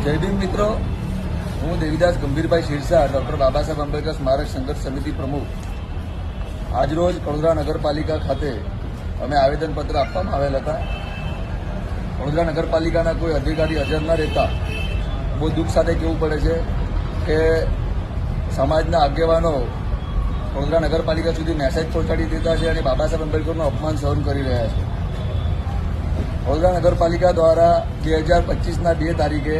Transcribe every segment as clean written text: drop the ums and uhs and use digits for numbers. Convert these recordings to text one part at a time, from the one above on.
જય ભીમ મિત્રો, હું દેવીદાસ ગંભીરભાઈ શિરસા, ડોક્ટર બાબા સાહેબ આંબેડકર સ્મારક સંઘર્ષ સમિતિ પ્રમુખ. આજરોજ વડોદરા નગરપાલિકા ખાતે અમે આવેદનપત્ર આપવામાં આવેલ હતા. વડોદરા નગરપાલિકાના કોઈ અધિકારી હાજર ન રહેતા બહુ દુઃખ સાથે કહેવું પડે છે કે સમાજના આગેવાનો વડોદરા નગરપાલિકા સુધી મેસેજ પહોંચાડી દેતા છે અને બાબા સાહેબ આંબેડકરનું અપમાન સહન કરી રહ્યા છે. વડોદરા નગરપાલિકા દ્વારા 2025ના 2 તારીખે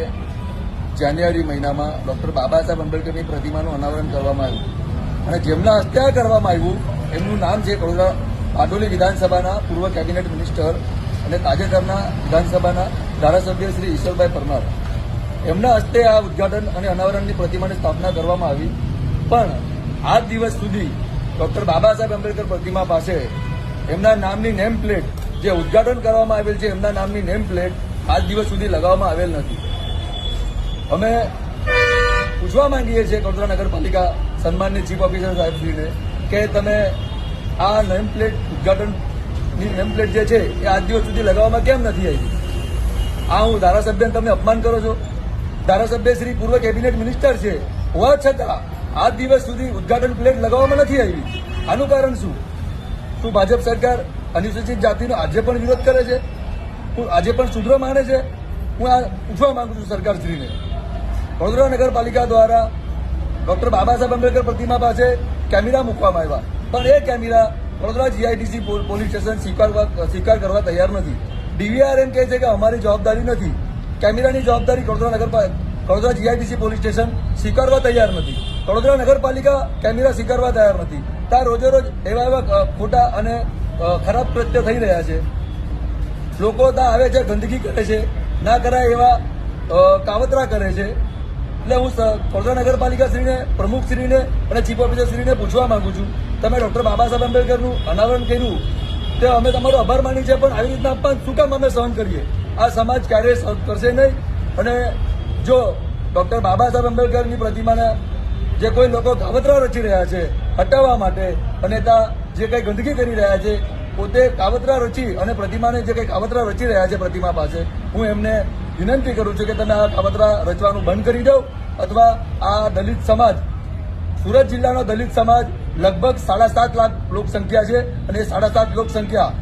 જાન્યુઆરી મહિનામાં ડોક્ટર બાબા સાહેબ આંબેડકરની પ્રતિમાનું અનાવરણ કરવામાં આવ્યું અને જેમના હસ્તે કરવામાં આવ્યું એમનું નામ છે વડોદરા બારડોલી વિધાનસભાના પૂર્વ કેબિનેટ મિનિસ્ટર અને તાજેતરના વિધાનસભાના ધારાસભ્ય શ્રી ઈશ્વરભાઈ પરમાર. એમના હસ્તે આ ઉદઘાટન અને અનાવરણની પ્રતિમાની સ્થાપના કરવામાં આવી. પણ આજ દિવસ સુધી ડોક્ટર બાબા સાહેબ આંબેડકર પ્રતિમા પાસે એમના નામની નેમ પ્લેટ, જે ઉદઘાટન કરવામાં આવેલ છે એમના નામની નેમ પ્લેટ આજ દિવસ સુધી લગાવવામાં આવેલ નથી. અમે પૂછવા માંગીએ છીએ વડોદરા નગરપાલિકા સન્માનની ચીફ ઓફિસર સાહેબશ્રીને કે તમે આ નેમ પ્લેટ, ઉદઘાટનની નેમ પ્લેટ જે છે એ આજ દિવસ સુધી લગાવવામાં કેમ નથી આવી? આ હું ધારાસભ્યને તમે અપમાન કરો છો. ધારાસભ્ય શ્રી પૂર્વ કેબિનેટ મિનિસ્ટર છે, હોવા છતાં આજ દિવસ સુધી ઉદઘાટન પ્લેટ લગાવવામાં નથી આવી. આનું કારણ શું? શું ભાજપ સરકાર અનુસૂચિત જાતિનો આજે પણ વિરોધ કરે છે? આજે પણ શુદ્ર માને છે? હું આ પૂછવા માંગુ છું સરકારશ્રીને. વડોદરા નગરપાલિકા દ્વારા ડોક્ટર બાબા સાહેબ આંબેડકર પ્રતિમા પાસે કેમેરા મૂકવામાં આવ્યા, પણ એ camera Vadodara GIDC police station સ્વીકાર કરવા તૈયાર નથી. ડીવીઆર એમ કહે છે કે અમારી જવાબદારી નથી. કેમેરાની જવાબદારી વડોદરા જીઆઈડીસી પોલીસ સ્ટેશન સ્વીકારવા તૈયાર નથી. વડોદરા નગરપાલિકા કેમેરા સ્વીકારવા તૈયાર નથી. ત્યાં રોજે રોજ એવા ખોટા અને ખરાબ કૃત્ય થઈ રહ્યા છે. લોકો ત્યાં આવે છે, ગંદકી કરે છે, ના કરાય એવા કાવતરા કરે છે. એટલે હું વડોદરા નગરપાલિકા શ્રીને, પ્રમુખશ્રીને અને ચીફ ઓફિસર શ્રીને પૂછવા માંગુ છું, તમે ડોક્ટર બાબા સાહેબ આંબેડકરનું અનાવરણ કર્યું તે અમે તમારો આભાર માની છે, પણ આવી રીતના અપમાન શું કામ અમે સહન કરીએ? આ સમાજ ક્યારેય સહન કરશે નહીં. અને જો ડોક્ટર બાબા સાહેબ આંબેડકરની પ્રતિમાને જે કોઈ લોકો કાવતરા રચી રહ્યા છે હટાવવા માટે અને ત્યાં જે કંઈ ગંદકી કરી રહ્યા છે, પોતે કાવતરા રચી અને પ્રતિમાને જે કંઈ કાવતરા રચી રહ્યા છે પ્રતિમા પાસે, હું એમને વિનંતી કરું છું કે તમે આ કાવતરા રચવાનું બંધ કરી દો, અથવા આ દલિત સમાજ, સુરત જિલ્લાનો દલિત સમાજ લગભગ 7.5 લાખ લોક સંખ્યા છે અને એ 7.5 લોક સંખ્યા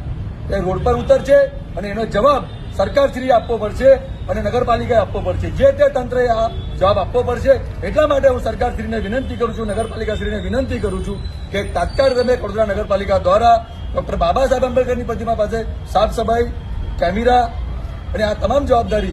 એ રોડ પર ઉતરશે અને એનો જવાબ સરકારશ્રીએ આપવો પડશે અને નગરપાલિકાએ આપવો પડશે. જે તે તંત્રએ આ જવાબ આપવો પડશે. એટલા માટે હું સરકારશ્રીને વિનંતી કરું છું, નગરપાલિકાશ્રીને વિનંતી કરું છું કે તાત્કાલિક તમે વડોદરા નગરપાલિકા દ્વારા ડોક્ટર બાબા સાહેબ આંબેડકરની પ્રતિમા પાસે સાફ સફાઈ, કેમેરા અને આ તમામ જવાબદારી